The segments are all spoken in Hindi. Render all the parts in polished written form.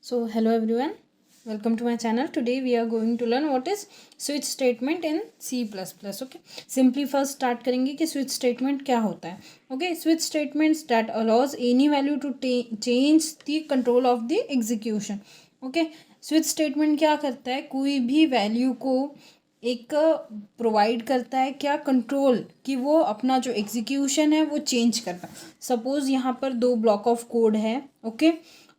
So hello everyone, welcome to my channel. Today we are going to learn what is switch statement in C++. Okay, simply first start करेंगे कि switch statement क्या होता है. Okay, switch statements that allows any value to change the control of the execution. Okay, switch statement क्या करता है, कोई भी वैल्यू को एक प्रोवाइड करता है क्या कंट्रोल कि वो अपना जो एग्जीक्यूशन है वो चेंज कर पाए. सपोज यहाँ पर दो ब्लॉक ऑफ कोड है. ओके,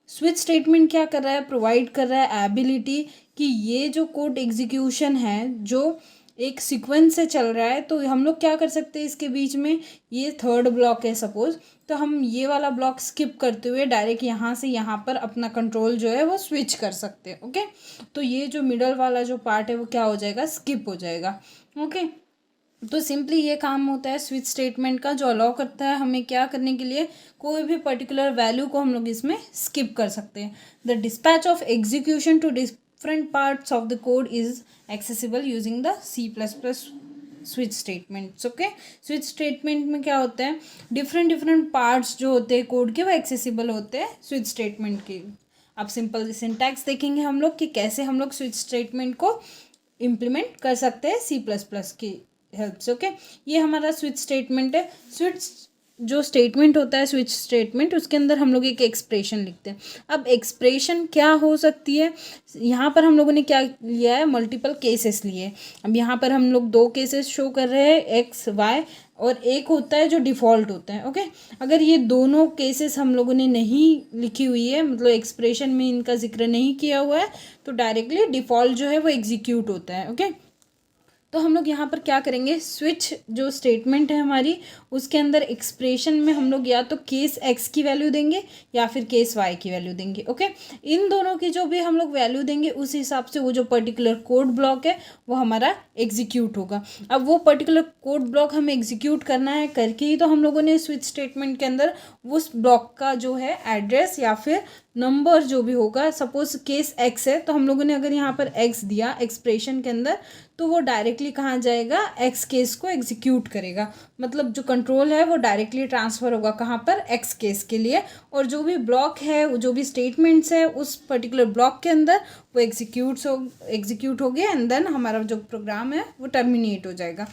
स्विच स्टेटमेंट क्या कर रहा है, प्रोवाइड कर रहा है एबिलिटी कि ये जो कोड एग्जीक्यूशन है जो एक सीक्वेंस से चल रहा है, तो हम लोग क्या कर सकते हैं इसके बीच में, ये थर्ड ब्लॉक है सपोज, तो हम ये वाला ब्लॉक स्किप करते हुए डायरेक्ट यहाँ से यहाँ पर अपना कंट्रोल जो है वो स्विच कर सकते हैं. ओके, तो ये जो मिडल वाला जो पार्ट है वो क्या हो जाएगा, स्किप हो जाएगा. ओके, तो सिंपली ये काम होता है स्विच स्टेटमेंट का, जो अलाउ करता है हमें क्या करने के लिए, कोई भी पर्टिकुलर वैल्यू को हम लोग इसमें स्किप कर सकते हैं. The dispatch of execution to different parts of the code is accessible using the C++ switch statements. Okay, switch statement में क्या होता है, डिफरेंट पार्ट्स जो होते हैं कोड के वो एक्सेसिबल होते हैं स्विच स्टेटमेंट के. अब सिंपल सिंटैक्स देखेंगे हम लोग कि कैसे हम लोग स्विच स्टेटमेंट को इम्प्लीमेंट कर सकते हैं C++ की हेल्प से. ओके, ये हमारा स्विच स्टेटमेंट है. स्विच जो स्टेटमेंट होता है, स्विच स्टेटमेंट, उसके अंदर हम लोग एक एक्सप्रेशन लिखते हैं. अब एक्सप्रेशन क्या हो सकती है, यहाँ पर हम लोगों ने क्या लिया है, मल्टीपल केसेस लिए. अब यहाँ पर हम लोग दो केसेस शो कर रहे हैं, एक्स वाई, और एक होता है जो डिफ़ॉल्ट होता है. ओके, अगर ये दोनों केसेस हम लोगों ने नहीं लिखी हुई है, मतलब एक्सप्रेशन में इनका जिक्र नहीं किया हुआ है, तो डायरेक्टली डिफ़ॉल्ट जो है वो एग्जीक्यूट होता है. ओके, तो हम लोग यहाँ पर क्या करेंगे, स्विच जो स्टेटमेंट है हमारी, उसके अंदर एक्सप्रेशन में हम लोग या तो केस एक्स की वैल्यू देंगे या फिर केस वाई की वैल्यू देंगे. ओके, इन दोनों की जो भी हम लोग वैल्यू देंगे उस हिसाब से वो जो पर्टिकुलर कोड ब्लॉक है वो हमारा एग्जीक्यूट होगा. अब वो पर्टिकुलर कोड ब्लॉक हमें एग्जीक्यूट करना है, करके ही तो हम लोगों ने स्विच स्टेटमेंट के अंदर उस ब्लॉक का जो है एड्रेस या फिर नंबर जो भी होगा, सपोज केस एक्स है तो हम लोगों ने अगर यहाँ पर एक्स दिया एक्सप्रेशन के अंदर, तो वो डायरेक्टली कहाँ जाएगा, एक्स केस को एग्जीक्यूट करेगा. मतलब जो कंट्रोल है वो डायरेक्टली ट्रांसफ़र होगा कहाँ पर, एक्स केस के लिए. और जो भी ब्लॉक है, जो भी स्टेटमेंट्स है उस पर्टिकुलर ब्लॉक के अंदर वो एग्जीक्यूट हो गए एंड देन हमारा जो प्रोग्राम है वो टर्मिनेट हो जाएगा.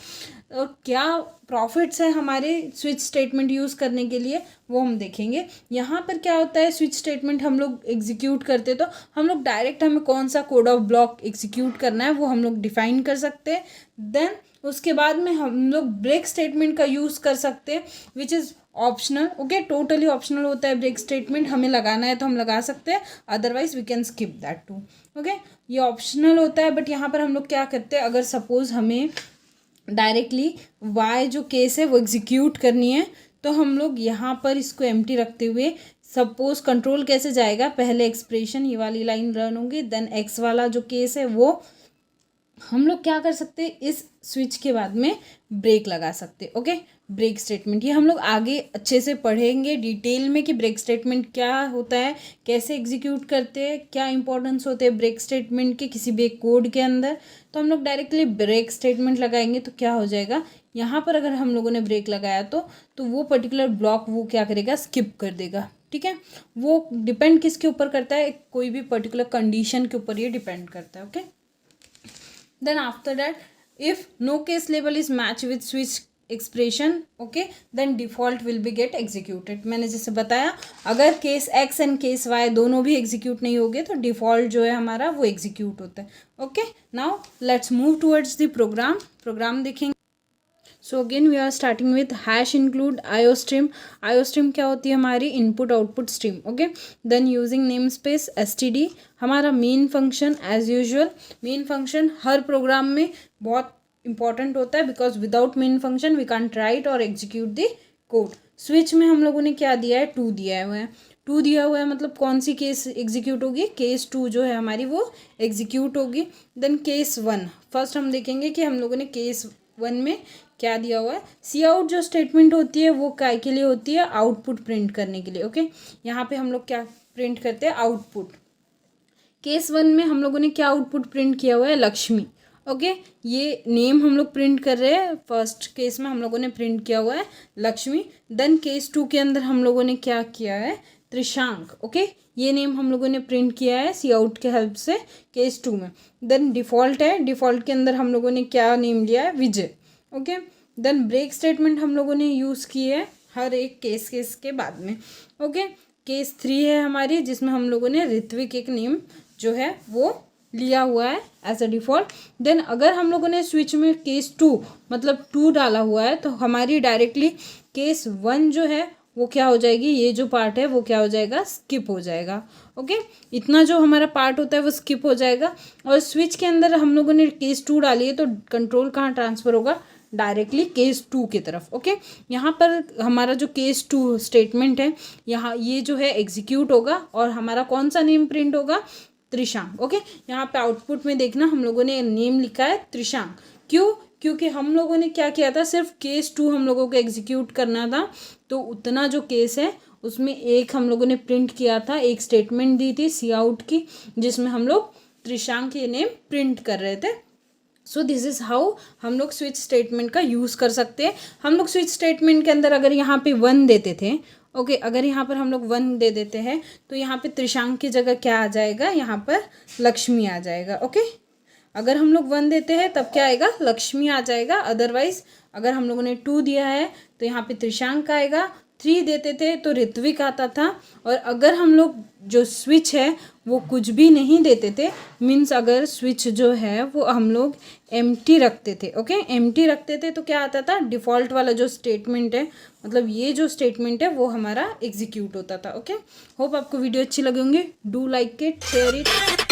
और क्या प्रॉफिट्स है हमारे स्विच स्टेटमेंट यूज़ करने के लिए वो हम देखेंगे. यहाँ पर क्या होता है, स्विच स्टेटमेंट हम लोग एग्जीक्यूट करते तो हम लोग डायरेक्ट हमें कौन सा कोड ऑफ ब्लॉक एग्जीक्यूट करना है वो हम लोग डिफाइन कर सकते हैं. देन उसके बाद में हम लोग ब्रेक स्टेटमेंट का यूज़ कर सकते हैं, which is optional. Okay, totally optional होता है ब्रेक स्टेटमेंट, हमें लगाना है तो हम लगा सकते हैं, otherwise we can skip that too. Okay, ये ऑप्शनल होता है, बट यहाँ पर हम लोग क्या करते हैं, अगर सपोज हमें डायरेक्टली वाई जो केस है वो एग्जीक्यूट करनी है, तो हम लोग यहाँ पर इसको एम्प्टी रखते हुए, सपोज कंट्रोल कैसे जाएगा, पहले एक्सप्रेशन ये वाली लाइन रन होगी, देन एक्स वाला जो केस है वो हम लोग क्या कर सकते हैं, इस स्विच के बाद में ब्रेक लगा सकते हैं. ओके, ब्रेक स्टेटमेंट ये हम लोग आगे अच्छे से पढ़ेंगे डिटेल में कि ब्रेक स्टेटमेंट क्या होता है, कैसे एग्जीक्यूट करते हैं, क्या इंपॉर्टेंस होते हैं ब्रेक स्टेटमेंट के किसी भी एक कोड के अंदर. तो हम लोग डायरेक्टली ब्रेक स्टेटमेंट लगाएंगे तो क्या हो जाएगा, यहाँ पर अगर हम लोगों ने ब्रेक लगाया तो वो पर्टिकुलर ब्लॉक वो क्या करेगा, स्किप कर देगा. ठीक है, वो डिपेंड किसके ऊपर करता है, कोई भी पर्टिकुलर कंडीशन के ऊपर ये डिपेंड करता है. Okay, then after that if no case label is matched with switch expression, okay, then default will be get executed. मैंने जैसे बताया, अगर case x and case y दोनों भी एग्जीक्यूट नहीं होंगे तो डिफ़ॉल्ट जो है हमारा वो एग्जीक्यूट होता है. Okay, now let's move towards the program देखेंगे. So again we are starting with hash include iostream. Iostream क्या होती है, हमारी input output stream. Okay, then using name space std, हमारा main function as usual. Main function हर प्रोग्राम में बहुत इंपॉर्टेंट होता है, because without main function we can't write और एग्जीक्यूट द कोड. स्विच में हम लोगों ने क्या दिया है, 2 दिया हुआ है. 2 दिया हुआ है मतलब कौन सी केस एग्जीक्यूट होगी, केस 2 जो है हमारी वो एग्जीक्यूट होगी. देन केस 1 फर्स्ट हम देखेंगे कि हम लोगों ने केस 1 में क्या दिया हुआ है. सी आउट जो स्टेटमेंट होती है वो काय के लिए होती है, आउटपुट प्रिंट करने के लिए. ओके, यहाँ पे हम लोग क्या प्रिंट करते हैं, आउटपुट. केस 1 में हम लोगों ने क्या आउटपुट प्रिंट किया हुआ है, लक्ष्मी. ओके, ये नेम हम लोग प्रिंट कर रहे हैं, फर्स्ट केस में हम लोगों ने प्रिंट किया हुआ है लक्ष्मी. देन केस 2 के अंदर हम लोगों ने क्या किया है, त्रिशांक. ओके, ये नेम हम लोगों ने प्रिंट किया है सी आउट के हेल्प से केस 2 में। देन डिफ़ॉल्ट है, डिफ़ॉल्ट के अंदर हम लोगों ने क्या नेम लिया है, विजय। ओके, देन ब्रेक स्टेटमेंट हम लोगों ने यूज़ की है हर एक केस के बाद में। ओके, केस 3 है हमारी, जिसमें हम लोगों ने ऋत्विक एक नेम जो है वो लिया हुआ है एज अ डिफ़ॉल्ट। देन अगर हम लोगों ने स्विच में केस 2 मतलब 2 डाला हुआ है तो हमारी डायरेक्टली केस 1 जो है वो क्या हो जाएगी, ये जो पार्ट है वो क्या हो जाएगा, स्किप हो जाएगा। ओके, इतना जो हमारा पार्ट होता है वो स्किप हो जाएगा। और स्विच के अंदर हम लोगों ने केस 2 डाली है तो कंट्रोल कहाँ ट्रांसफ़र होगा, डायरेक्टली केस 2 की तरफ। ओके, यहाँ पर हमारा जो केस 2 स्टेटमेंट है, यहाँ ये जो है एग्जीक्यूट होगा और हमारा कौन सा नेम प्रिंट होगा, त्रिशांक। ओके, यहाँ पे आउटपुट में देखना हम लोगों ने नेम लिखा है त्रिशांक। क्यों, क्योंकि हम लोगों ने क्या किया था, सिर्फ केस 2 हम लोगों को एग्जीक्यूट करना था, तो उतना जो केस है उसमें एक हम लोगों ने प्रिंट किया था, एक स्टेटमेंट दी थी सी आउट की, जिसमें हम लोग त्रिशांक ये नेम प्रिंट कर रहे थे। सो दिस इज़ हाउ हम लोग स्विच स्टेटमेंट का यूज़ कर सकते हैं। हम लोग स्विच स्टेटमेंट के अंदर अगर यहाँ पे 1 देते थे, ओके, अगर यहाँ पर हम लोग 1 दे देते हैं तो यहाँ पे त्रिशांक की जगह क्या आ जाएगा, यहाँ पर लक्ष्मी आ जाएगा। ओके, अगर हम लोग 1 देते हैं तब क्या आएगा, लक्ष्मी आ जाएगा। अदरवाइज अगर हम लोगों ने 2 दिया है तो यहाँ पे त्रिशांक आएगा। 3 देते थे तो ऋत्विक आता था। और अगर हम लोग जो स्विच है वो कुछ भी नहीं देते थे, मीन्स अगर स्विच जो है वो हम लोग एम्प्टी रखते थे, ओके, एम्प्टी रखते थे तो क्या आता था, डिफ़ॉल्ट वाला जो स्टेटमेंट है, मतलब ये जो स्टेटमेंट है वो हमारा एग्जीक्यूट होता था। ओके, होप आपको वीडियो अच्छी लगी होंगी। Do like it, share it.